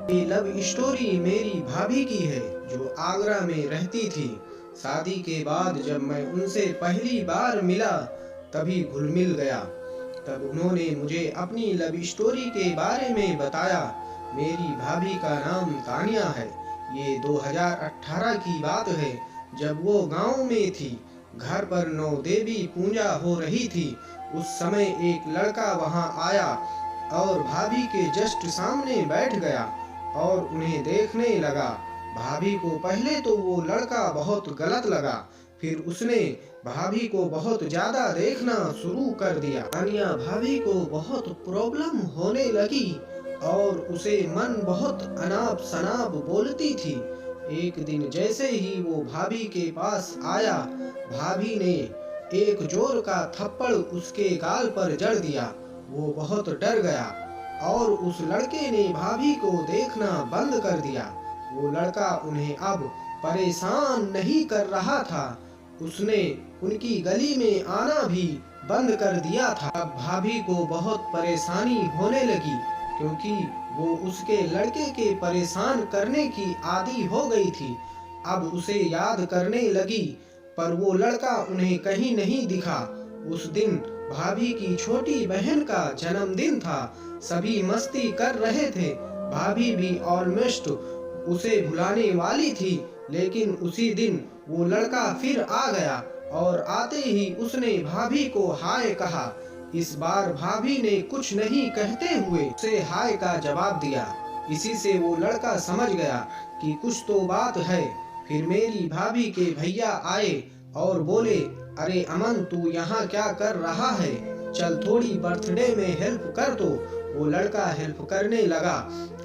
ये love story मेरी भाभी की है जो आगरा में रहती थी। शादी के बाद जब मैं उनसे पहली बार मिला तभी घुल मिल गया। तब उन्होंने मुझे अपनी लव स्टोरी के बारे में बताया। मेरी भाभी का नाम तानिया है। ये 2018 की बात है जब वो गांव में थी। घर पर नौ देवी पूजा हो रही थी। उस समय एक लड़का वहां आया और भाभी के जस्ट सामने बैठ गया और उन्हें देखने लगा। भाभी को पहले तो वो लड़का बहुत गलत लगा, फिर उसने भाभी को बहुत ज्यादा देखना शुरू कर दिया। तानिया भाभी को बहुत प्रॉब्लम होने लगी और उसे मन बहुत अनाप शनाप बोलती थी। एक दिन जैसे ही वो भाभी के पास आया, भाभी ने एक जोर का थप्पड़ उसके गाल पर जड़ दिया। वो बहुत डर गया और उस लड़के ने भाभी को देखना बंद कर दिया। वो लड़का उन्हें अब परेशान नहीं कर रहा था। उसने उनकी गली में आना भी बंद कर दिया था। अब भाभी को बहुत परेशानी होने लगी क्योंकि वो उसके लड़के के परेशान करने की आदी हो गई थी। अब उसे याद करने लगी पर वो लड़का उन्हें कहीं नहीं दिखा। उस दिन भाभी की छोटी बहन का जन्मदिन था। सभी मस्ती कर रहे थे। भाभी भी ऑलमोस्ट उसे भुलाने वाली थी, लेकिन उसी दिन वो लड़का फिर आ गया और आते ही उसने भाभी को हाय कहा। इस बार भाभी ने कुछ नहीं कहते हुए उसे हाय का जवाब दिया। इसी से वो लड़का समझ गया कि कुछ तो बात है। फिर मेरी भाभी के भैया आए और बोले, अरे अमन, तू यहाँ क्या कर रहा है? चल थोड़ी बर्थडे में हेल्प कर दो। वो लड़का हेल्प करने लगा।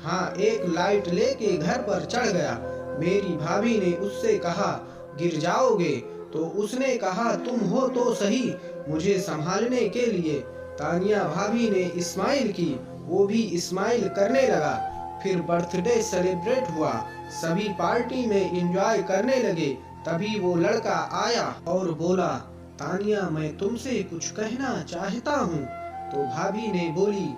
हाँ, एक लाइट लेके घर पर चढ़ गया। मेरी भाभी ने उससे कहा, गिर जाओगे? तो उसने कहा, तुम हो तो सही मुझे संभालने के लिए। तानिया भाभी ने इस्माइल की, वो भी इस्माइल करने लगा। फिर बर्थडे सेलिब्रेट हुआ। सभी पार्टी में एंजॉय करने लगे। तभी वो लड़का आया और बोला, तानिया, मैं तुमसे कुछ कहना चाहता हूँ। तो भाभी ने बोली,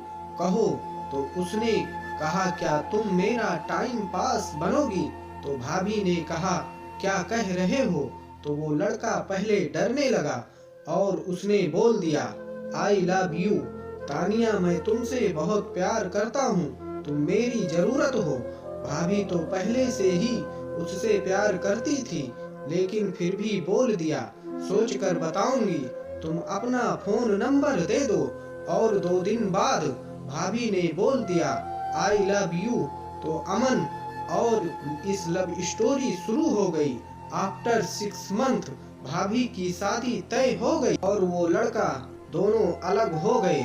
कहो। तो उसने कहा, क्या तुम मेरा टाइम पास बनोगी? तो भाभी ने कहा, क्या कह रहे हो? तो वो लड़का पहले डरने लगा और उसने बोल दिया, आई लव यू। तानिया, मैं तुमसे बहुत प्यार करता हूँ, तुम मेरी जरूरत हो। भाभी तो पहले से ही उससे प्यार करती थी, लेकिन फिर भी बोल दिया, सोच कर बताऊंगी, तुम अपना फोन नंबर दे दो। और 2 दिन बाद भाभी ने बोल दिया, आई लव यू। तो अमन और इस लव स्टोरी शुरू हो गई। आफ्टर 6 मंथ भाभी की शादी तय हो गई और वो लड़का दोनों अलग हो गए।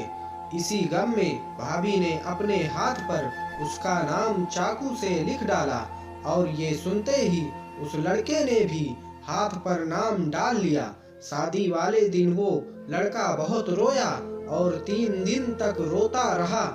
इसी गम में भाभी ने अपने हाथ पर उसका नाम चाकू से लिख डाला और ये सुनते ही उस लड़के ने भी हाथ पर नाम डाल लिया। शादी वाले दिन वो लड़का बहुत रोया और 3 दिन तक रोता रहा।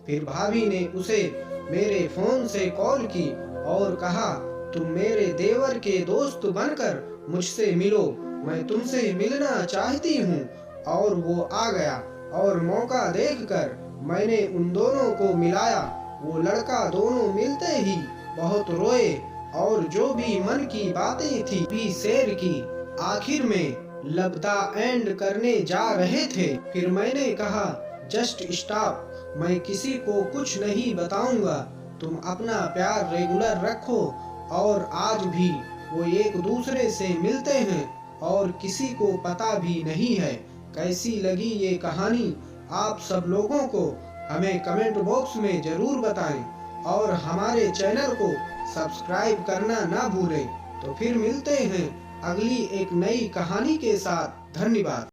फिर भाभी ने उसे मेरे फोन से कॉल की और कहा, तुम मेरे देवर के दोस्त बनकर मुझसे मिलो, मैं तुमसे मिलना चाहती हूँ। और वो आ गया और मौका देखकर मैंने उन दोनों को मिलाया। वो लड़का दोनों मिलते ही बहुत रोए और जो भी मन की बातें थी भी शेयर की। आखिर में लबदा एंड करने जा रहे थे। फिर मैंने कहा, जस्ट स्टॉप, मैं किसी को कुछ नहीं बताऊंगा, तुम अपना प्यार रेगुलर रखो। और आज भी वो एक दूसरे से मिलते हैं और किसी को पता भी नहीं है। कैसी लगी ये कहानी आप सब लोगों को हमें कमेंट बॉक्स में जरूर बताएं और हमारे चैनल को सब्सक्राइब करना ना भूलें। तो फिर मिलते हैं अगली एक नई कहानी के साथ। धन्यवाद।